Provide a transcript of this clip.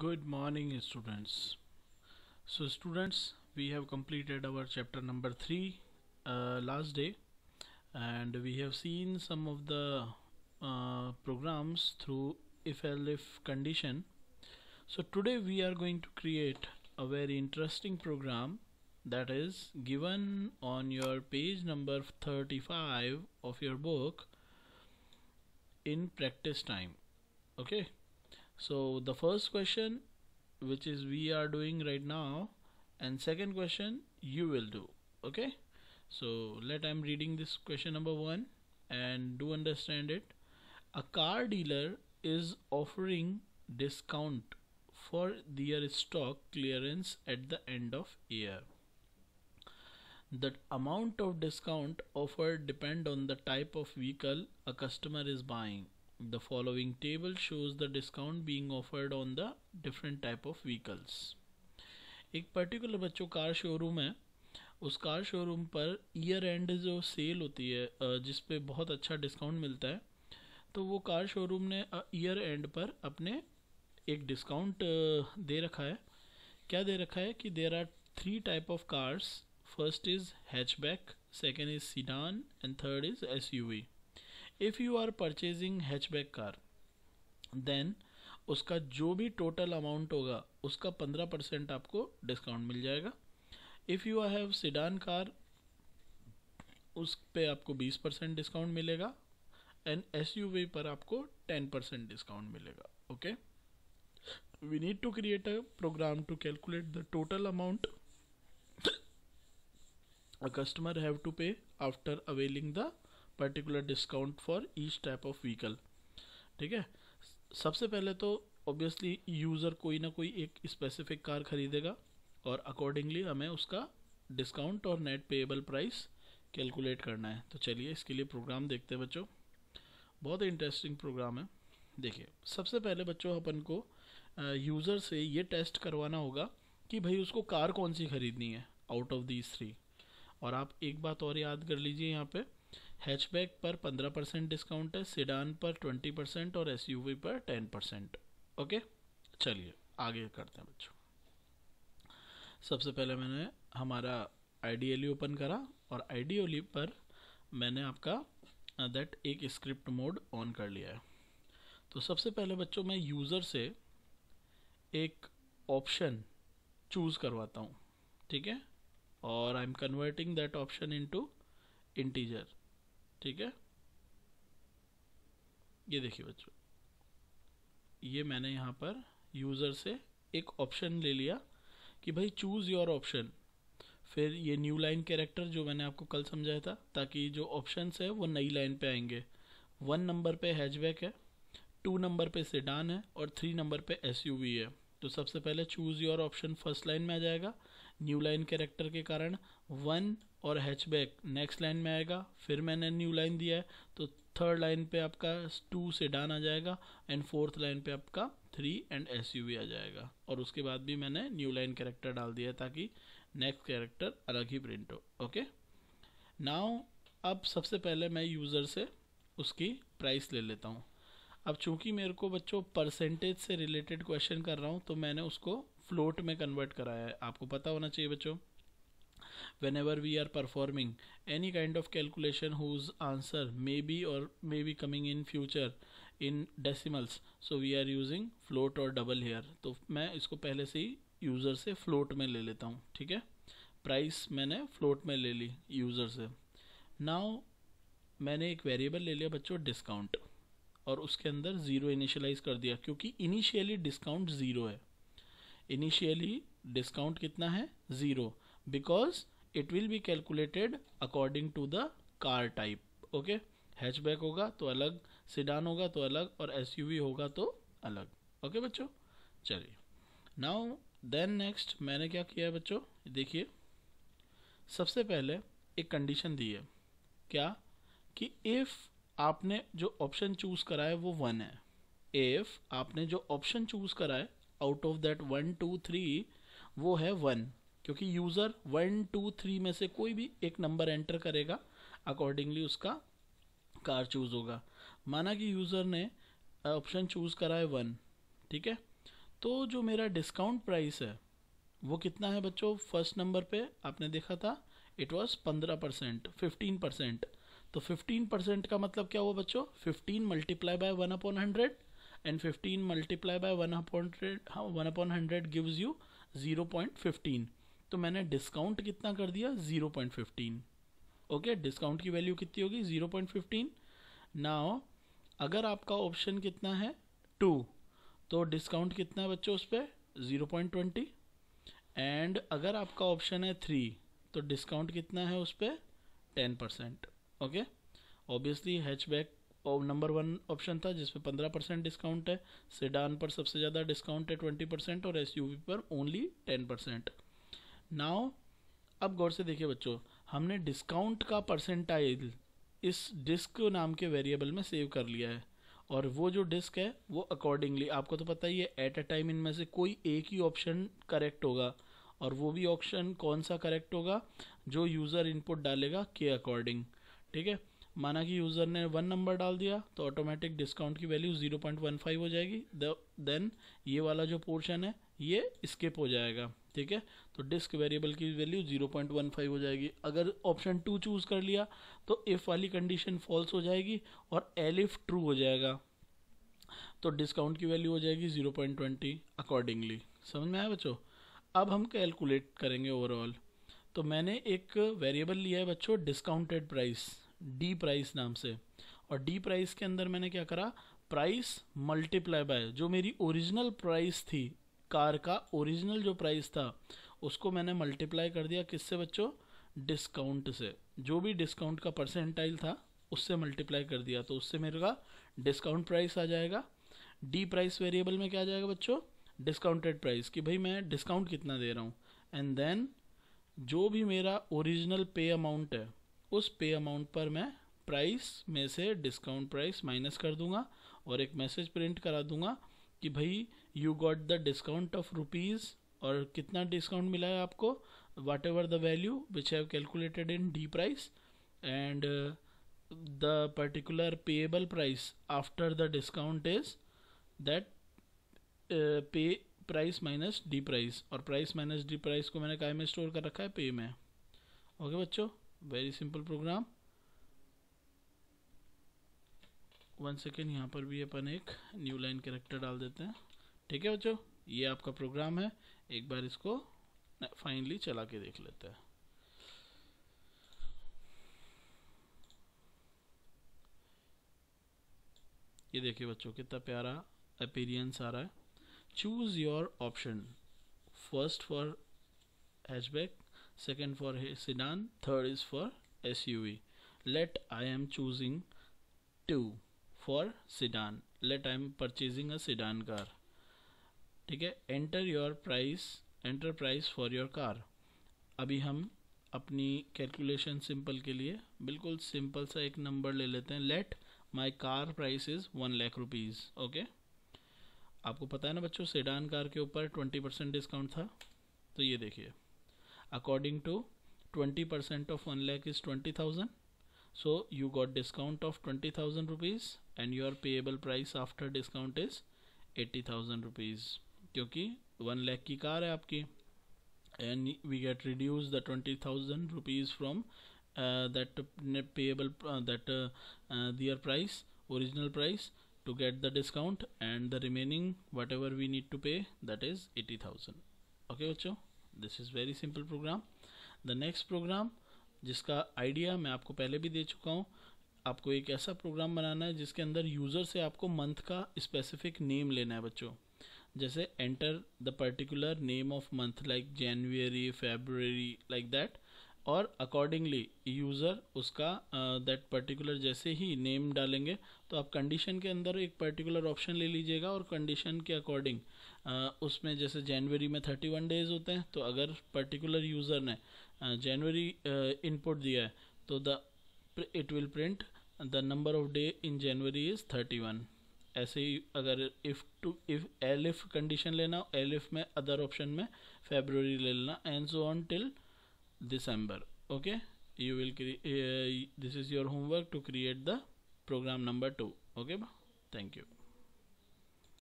Good morning, students. So, students, we have completed our chapter number 3 last day, and we have seen some of the programs through if condition. So, today we are going to create a very interesting program that is given on your page number 35 of your book in practice time. Okay. So the first question, which is we are doing right now, and second question you will do. Okay, so I'm reading this question number 1 and do understand it. A car dealer is offering discount for their stock clearance at the end of year. The amount of discount offered depend on the type of vehicle a customer is buying. The following table shows the discount being offered on the different type of vehicles. एक particular बच्चों car showroom है, उस car showroom per year and जो cell होती है जिस पे बहुत अच्छा डिस्काउंट मिलता है, तो वो कार शोरूम ने ईयर एंड पर अपने एक डिस्काउंट दे रखा है. क्या दे रखा है कि there are 3 type of cars. First is hatchback, second is sedan and third is SUV. If you are purchasing hatchback car, then उसका जो भी टोटल अमाउंट होगा उसका 15% आपको डिस्काउंट मिल जाएगा. If you have sedan car, उस पे आपको 20% डिस्काउंट मिलेगा एंड एसयूवी पर आपको 10% डिस्काउंट मिलेगा. Okay, we need to create a program to calculate the total amount a customer have to pay after availing the particular discount for each type of vehicle. ठीक है, सबसे पहले तो obviously user कोई ना कोई एक स्पेसिफिक कार खरीदेगा और अकॉर्डिंगली हमें उसका डिस्काउंट और नेट पेएबल प्राइस कैलकुलेट करना है. तो चलिए इसके लिए प्रोग्राम देखते हैं बच्चों. बहुत इंटरेस्टिंग प्रोग्राम है. देखिए, सबसे पहले बच्चों अपन को यूज़र से ये टेस्ट करवाना होगा कि भाई उसको कार कौन सी खरीदनी है आउट ऑफ दीज 3. और आप एक बात और याद कर लीजिए, यहाँ पे हैचबैक पर 15% डिस्काउंट है, सेडान पर 20% और एसयूवी पर 10%. ओके, चलिए आगे करते हैं बच्चों. सबसे पहले मैंने हमारा आईडीएलई ओपन करा और आईडीएलई पर मैंने आपका दैट एक स्क्रिप्ट मोड ऑन कर लिया है. तो सबसे पहले बच्चों मैं यूज़र से एक ऑप्शन चूज़ करवाता हूँ. ठीक है, और I am converting that option into integer. ठीक है, ये देखिए बच्चों, ये मैंने यहाँ पर यूज़र से एक ऑप्शन ले लिया कि भाई चूज़ योर ऑप्शन. फिर ये न्यू लाइन कैरेक्टर जो मैंने आपको कल समझाया था, ताकि जो ऑप्शंस है वो नई लाइन पे आएंगे. 1 नंबर पे हैचबैक है, 2 नंबर पे सेडान है और 3 नंबर पे एसयूवी है. तो सबसे पहले choose your option first line में आ जाएगा. न्यू लाइन कैरेक्टर के कारण 1 और हैचबैक नेक्स्ट लाइन में आएगा. फिर मैंने न्यू लाइन दिया है तो थर्ड लाइन पे आपका 2 सेडान आ जाएगा एंड फोर्थ लाइन पे आपका 3 एंड एसयूवी आ जाएगा. और उसके बाद भी मैंने न्यू लाइन कैरेक्टर डाल दिया ताकि नेक्स्ट कैरेक्टर अलग ही प्रिंट हो. ओके, नाउ अब सबसे पहले मैं यूज़र से उसकी प्राइस ले लेता हूँ. अब चूंकि मेरे को बच्चों परसेंटेज से रिलेटेड क्वेश्चन कर रहा हूँ, तो मैंने उसको फ्लोट में कन्वर्ट कराया है. आपको पता होना चाहिए बच्चों, whenever we are performing any kind of calculation whose answer may be coming in future in decimals, so we are using float or double here. तो मैं इसको पहले से ही यूज़र से फ्लोट में ले लेता हूँ. ठीक है, प्राइस मैंने फ्लोट में ले ली यूज़र से. नाउ मैंने एक वेरिएबल ले लिया बच्चों डिस्काउंट, और उसके अंदर 0 इनिशियलाइज कर दिया क्योंकि इनिशियली डिस्काउंट 0 है. इनिशियली डिस्काउंट कितना है? 0, because it will be calculated according to the car type. Okay, hatchback होगा तो अलग, सेडान होगा तो अलग, और एसयूवी होगा तो अलग. ओके बच्चों, चलिए नाउ देन नेक्स्ट मैंने क्या किया है बच्चों, देखिए सबसे पहले एक कंडीशन दी है. क्या कि इफ़ आपने जो ऑप्शन चूज़ करा है वो 1 है. इफ़ आपने जो ऑप्शन चूज़ करा है आउट ऑफ दैट 1 2 3 वो है 1, क्योंकि यूज़र 1 2 3 में से कोई भी एक नंबर एंटर करेगा, अकॉर्डिंगली उसका कार चूज़ होगा. माना कि यूज़र ने ऑप्शन चूज़ करा है 1. ठीक है, तो जो मेरा डिस्काउंट प्राइस है वो कितना है बच्चों? फर्स्ट नंबर पे आपने देखा था इट वॉज 15%, 15%। तो 15% का मतलब क्या हुआ बच्चों? 15 multiply by 1/100 and 15 multiply by 1/100 gives you 0.15। तो मैंने डिस्काउंट कितना कर दिया? 0.15। ओके, डिस्काउंट की वैल्यू कितनी होगी? 0.15। नाउ अगर आपका ऑप्शन कितना है? 2, तो डिस्काउंट कितना है बच्चों उस पर? 0.20। एंड अगर आपका ऑप्शन है 3, तो डिस्काउंट कितना है उस पर? 10%। ओके, ऑब्वियसली हैचबैक और नंबर 1 ऑप्शन था जिसमें 15% डिस्काउंट है, सेडान पर सबसे ज़्यादा डिस्काउंट है 20% और एसयूवी पर ओनली 10%। नाउ अब गौर से देखिए बच्चों, हमने डिस्काउंट का परसेंटाइल इस डिस्क नाम के वेरिएबल में सेव कर लिया है, और वो जो डिस्क है वो अकॉर्डिंगली, आपको तो पता ही है एट अ टाइम इनमें से कोई एक ही ऑप्शन करेक्ट होगा, और वो भी ऑप्शन कौन सा करेक्ट होगा? जो यूज़र इनपुट डालेगा के अकॉर्डिंग। ठीक है, माना कि यूज़र ने 1 नंबर डाल दिया तो ऑटोमेटिक डिस्काउंट की वैल्यू 0.15 हो जाएगी। देन ये वाला जो पोर्शन है ये स्किप हो जाएगा। ठीक है, तो डिस्क वेरिएबल की वैल्यू 0.15 हो जाएगी। अगर ऑप्शन 2 चूज़ कर लिया तो इफ़ वाली कंडीशन फॉल्स हो जाएगी और एलिफ ट्रू हो जाएगा, तो डिस्काउंट की वैल्यू हो जाएगी 0.20 अकॉर्डिंगली। समझ में आया बच्चों? अब हम कैलकुलेट करेंगे ओवरऑल। तो मैंने एक वेरिएबल लिया है बच्चों डिस्काउंटेड प्राइस, डी प्राइस नाम से, और डी प्राइस के अंदर मैंने क्या करा? प्राइस मल्टीप्लाई बाय जो मेरी ओरिजिनल प्राइस थी, कार का ओरिजिनल जो प्राइस था उसको मैंने मल्टीप्लाई कर दिया किससे बच्चों? डिस्काउंट से। जो भी डिस्काउंट का परसेंटाइल था उससे मल्टीप्लाई कर दिया, तो उससे मेरे का डिस्काउंट प्राइस आ जाएगा। डी प्राइस वेरिएबल में क्या आ जाएगा बच्चों? डिस्काउंटेड प्राइस, कि भाई मैं डिस्काउंट कितना दे रहा हूँ, एंड देन जो भी मेरा ओरिजिनल पे अमाउंट है उस पे अमाउंट पर मैं प्राइस में से डिस्काउंट प्राइस माइनस कर दूंगा और एक मैसेज प्रिंट करा दूंगा कि भाई you got the discount of rupees, और कितना डिस्काउंट मिला है आपको? Whatever the value which have calculated in the price, and the particular payable price after the discount is that pay price minus the price, और price minus the price को मैंने काय में स्टोर कर रखा है? पे में। ओके बच्चों, वेरी सिंपल प्रोग्राम। 1 सेकेंड, यहाँ पर भी अपन एक न्यू लाइन कैरेक्टर डाल देते हैं। ठीक है बच्चों, ये आपका प्रोग्राम है, एक बार इसको फाइनली चला के देख लेते हैं। ये देखिए बच्चों कितना प्यारा अपीयरेंस आ रहा है। Choose your option, first for hatchback, second for sedan, third is for SUV. Let I am choosing 2 for sedan. Let I am purchasing a sedan car. ठीक है, enter your price, enter price for your car. अभी हम अपनी calculation simple के लिए बिल्कुल simple सा एक नंबर ले लेते हैं। Let my car price is 1 lakh rupees. Okay, आपको पता है ना बच्चों सेडान कार के ऊपर 20% डिस्काउंट था, तो ये देखिए according to 20% of 1 lakh is 20,000, so you got discount of 20,000 rupees and your payable price after discount is 80,000 rupees, क्योंकि 1 lakh की कार है आपकी, and we get reduce the 20,000 rupees from that payable their price, original price, to get the discount, and the remaining whatever we need to pay, that is 80,000. okay बच्चों, this is very simple program. The next program जिसका idea मैं आपको पहले भी दे चुका हूँ, आपको एक ऐसा प्रोग्राम बनाना है जिसके अंदर यूज़र से आपको मंथ का स्पेसिफिक नेम लेना है बच्चों। जैसे enter the particular name of month like January, February, like that, और अकॉर्डिंगली यूज़र उसका दैट पर्टिकुलर जैसे ही नेम डालेंगे तो आप कंडीशन के अंदर एक पर्टिकुलर ऑप्शन ले लीजिएगा, और कंडीशन के अकॉर्डिंग उसमें जैसे जनवरी में 31 डेज़ होते हैं, तो अगर पर्टिकुलर यूज़र ने जनवरी इनपुट दिया है तो it will print the number of day in January is 31। ऐसे ही अगर इफ़ एलिफ कंडीशन लेना, एलिफ में अदर ऑप्शन में फेब्रुअरी ले लेना, and so on till December. Okay, you will this is your homework to create the program number 2. Okay, thank you.